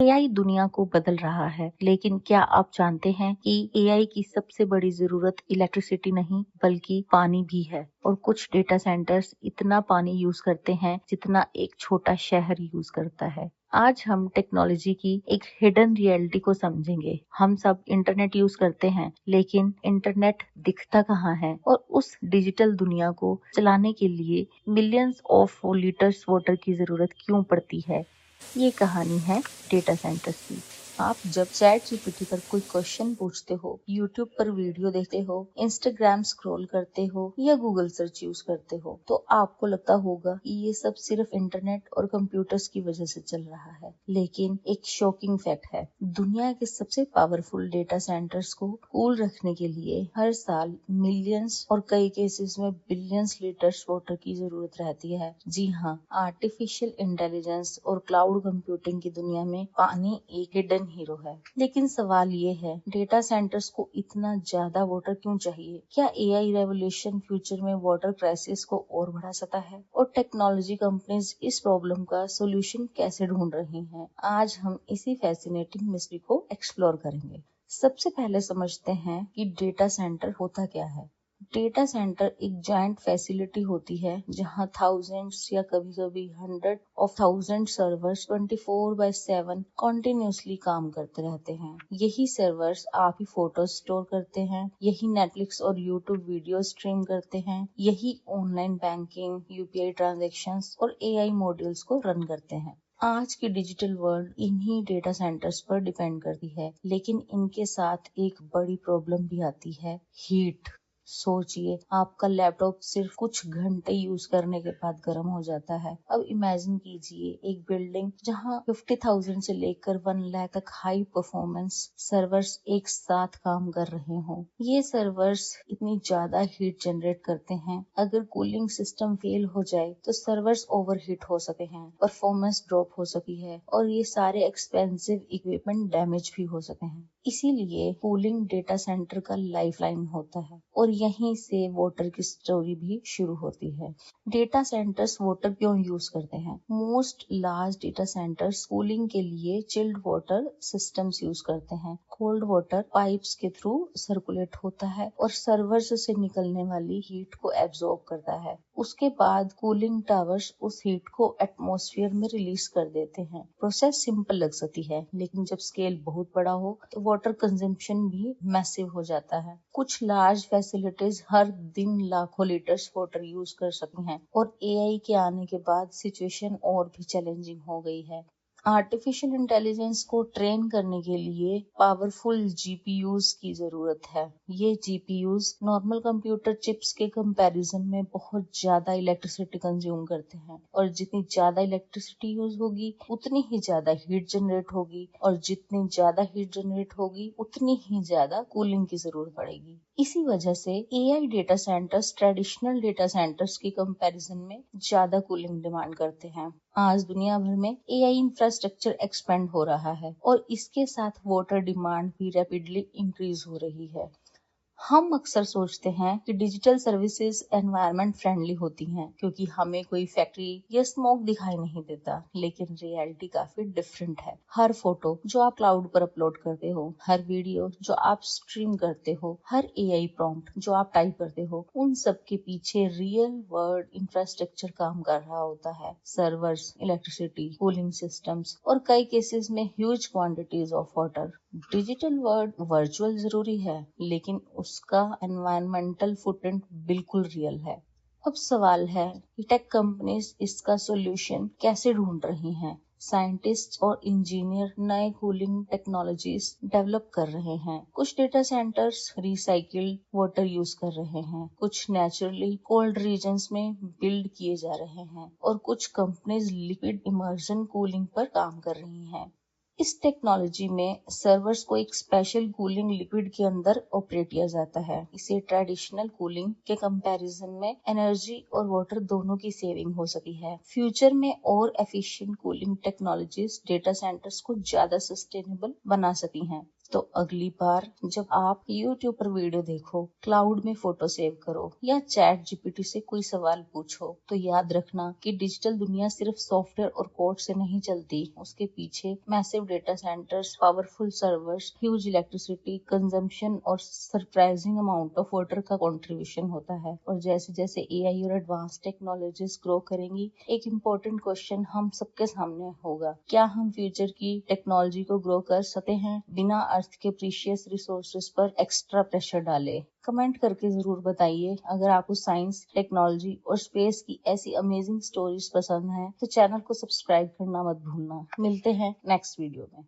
AI दुनिया को बदल रहा है, लेकिन क्या आप जानते हैं कि एआई की सबसे बड़ी जरूरत इलेक्ट्रिसिटी नहीं बल्कि पानी भी है। और कुछ डेटा सेंटर्स इतना पानी यूज करते हैं जितना एक छोटा शहर यूज करता है। आज हम टेक्नोलॉजी की एक हिडन रियलिटी को समझेंगे। हम सब इंटरनेट यूज करते हैं, लेकिन इंटरनेट दिखता कहाँ है और उस डिजिटल दुनिया को चलाने के लिए मिलियंस ऑफ लीटर्स वाटर की जरूरत क्यों पड़ती है। ये कहानी है डेटा सेंटर्स की। आप जब चैट जीपीटी पर कोई क्वेश्चन पूछते हो, यूट्यूब पर वीडियो देखते हो, इंस्टाग्राम स्क्रॉल करते हो या गूगल सर्च यूज करते हो, तो आपको लगता होगा कि ये सब सिर्फ इंटरनेट और कंप्यूटर्स की वजह से चल रहा है। लेकिन एक शॉकिंग फैक्ट है, दुनिया के सबसे पावरफुल डेटा सेंटर्स को कूल रखने के लिए हर साल मिलियंस और कई केसेस में बिलियंस लीटर्स वाटर की जरूरत रहती है। जी हाँ, आर्टिफिशियल इंटेलिजेंस और क्लाउड कंप्यूटिंग की दुनिया में पानी एक हिडन हीरो है। लेकिन सवाल ये है, डेटा सेंटर्स को इतना ज्यादा वाटर क्यों चाहिए? क्या एआई रेवोल्यूशन फ्यूचर में वाटर क्राइसिस को और बढ़ा सकता है? और टेक्नोलॉजी कंपनीज इस प्रॉब्लम का सोल्यूशन कैसे ढूंढ रही हैं? आज हम इसी फैसिनेटिंग मिस्ट्री को एक्सप्लोर करेंगे। सबसे पहले समझते हैं कि डेटा सेंटर होता क्या है। डेटा सेंटर एक जायंट फैसिलिटी होती है जहां थाउजेंड्स या कभी कभी hundred of thousand servers 24/7 continuously काम करते रहते हैं। यही सर्वर्स आपकी फोटो स्टोर करते हैं, यही नेटफ्लिक्स और यूट्यूब वीडियो स्ट्रीम करते हैं, यही ऑनलाइन बैंकिंग, यूपीआई ट्रांजैक्शंस और एआई मॉड्यूल्स को रन करते हैं। आज की डिजिटल वर्ल्ड इन्हीं डेटा सेंटर्स पर डिपेंड करती है, लेकिन इनके साथ एक बड़ी प्रॉब्लम भी आती है, हीट। सोचिए, आपका लैपटॉप सिर्फ कुछ घंटे यूज करने के बाद गर्म हो जाता है। अब इमेजिन कीजिए एक बिल्डिंग जहां 50,000 से लेकर 1 लाख तक हाई परफॉर्मेंस सर्वर्स एक साथ काम कर रहे हों। ये सर्वर्स इतनी ज्यादा हीट जनरेट करते हैं, अगर कूलिंग सिस्टम फेल हो जाए तो सर्वर्स ओवरहीट हो सकते हैं, परफॉर्मेंस ड्रॉप हो सकती है और ये सारे एक्सपेंसिव इक्विपमेंट डैमेज भी हो सकते हैं। इसीलिए कूलिंग डेटा सेंटर का लाइफलाइन होता है और यहीं से वाटर की स्टोरी भी शुरू होती है। डेटा सेंटर्स वाटर क्यों यूज करते हैं? Most large data centres cooling के लिए चिल्ड वाटर सिस्टम्स यूज करते हैं। कोल्ड वाटर पाइप्स के थ्रू सर्कुलेट होता है और सर्वर्स से निकलने वाली हीट को एब्जॉर्ब करता है। उसके बाद कूलिंग टावर्स उस हीट को एटमॉस्फेयर में रिलीज कर देते हैं। प्रोसेस सिंपल लग सकती है, लेकिन जब स्केल बहुत बड़ा हो तो वाटर कंजम्पशन भी मैसिव हो जाता है। कुछ लार्ज फैसिलिटीज हर दिन लाखों लीटर्स वाटर यूज कर सकती हैं और एआई के आने के बाद सिचुएशन और भी चैलेंजिंग हो गई है। आर्टिफिशियल इंटेलिजेंस को ट्रेन करने के लिए पावरफुल जीपीयूज की जरूरत है। ये जीपीयूज नॉर्मल कंप्यूटर चिप्स के कंपैरिजन में बहुत ज्यादा इलेक्ट्रिसिटी कंज्यूम करते हैं और जितनी ज्यादा इलेक्ट्रिसिटी यूज होगी उतनी ही ज्यादा हीट जनरेट होगी और जितनी ज्यादा हीट जनरेट होगी उतनी ही ज्यादा कूलिंग की जरूरत पड़ेगी। इसी वजह से AI data centres traditional data centres के कंपैरिजन में ज्यादा कूलिंग डिमांड करते हैं। आज दुनिया भर में एआई इंफ्रास्ट्रक्चर एक्सपेंड हो रहा है और इसके साथ वाटर डिमांड भी रैपिडली इंक्रीज हो रही है। हम अक्सर सोचते हैं कि डिजिटल सर्विसेज एनवायरनमेंट फ्रेंडली होती हैं क्योंकि हमें कोई फैक्ट्री या स्मोक दिखाई नहीं देता, लेकिन रियलिटी काफी डिफरेंट है। हर फोटो जो आप क्लाउड पर अपलोड करते हो, हर वीडियो जो आप स्ट्रीम करते हो, हर एआई प्रॉम्प्ट जो आप टाइप करते हो, उन सब के पीछे रियल वर्ल्ड इंफ्रास्ट्रक्चर काम कर रहा होता है। सर्वर्स, इलेक्ट्रिसिटी, कूलिंग सिस्टम्स और कई केसेस में huge quantities of water. Digital world virtual जरूरी है, लेकिन उसका एनवायरमेंटल फुटप्रिंट बिल्कुल रियल है। अब सवाल है कि टेक कंपनीज इसका सॉल्यूशन कैसे ढूंढ रही हैं। साइंटिस्ट और इंजीनियर नए कूलिंग टेक्नोलॉजीज डेवलप कर रहे हैं। कुछ data centres recycled water use कर रहे हैं, कुछ नेचुरली कोल्ड रीजन्स में बिल्ड किए जा रहे हैं और कुछ कंपनीज लिक्विड इमर्जन कूलिंग पर काम कर रही हैं। इस टेक्नोलॉजी में सर्वर्स को एक स्पेशल कूलिंग लिक्विड के अंदर ऑपरेट किया जाता है। इसे ट्रेडिशनल कूलिंग के कंपैरिजन में एनर्जी और वाटर दोनों की सेविंग हो सकी है। फ्यूचर में और efficient cooling technologies data centres को ज्यादा सस्टेनेबल बना सकी हैं। तो अगली बार जब आप YouTube पर वीडियो देखो, क्लाउड में फोटो सेव करो या चैट जीपीटी से कोई सवाल पूछो, तो याद रखना कि डिजिटल दुनिया सिर्फ सॉफ्टवेयर और कोड से नहीं चलती। उसके पीछे massive data centres, powerful servers, huge electricity consumption और सरप्राइजिंग अमाउंट ऑफ वाटर का कंट्रीब्यूशन होता है। और जैसे जैसे एआई और एडवांस टेक्नोलॉजीज ग्रो करेंगी, एक इम्पोर्टेंट क्वेश्चन हम सबके सामने होगा, क्या हम फ्यूचर की टेक्नोलॉजी को ग्रो कर सकते हैं बिना अर्थ के प्रीशियस रिसोर्सेज पर एक्स्ट्रा प्रेशर डाले? कमेंट करके जरूर बताइए। अगर आपको साइंस, टेक्नोलॉजी और स्पेस की ऐसी अमेजिंग स्टोरीज पसंद हैं, तो चैनल को सब्सक्राइब करना मत भूलना। मिलते हैं नेक्स्ट वीडियो में।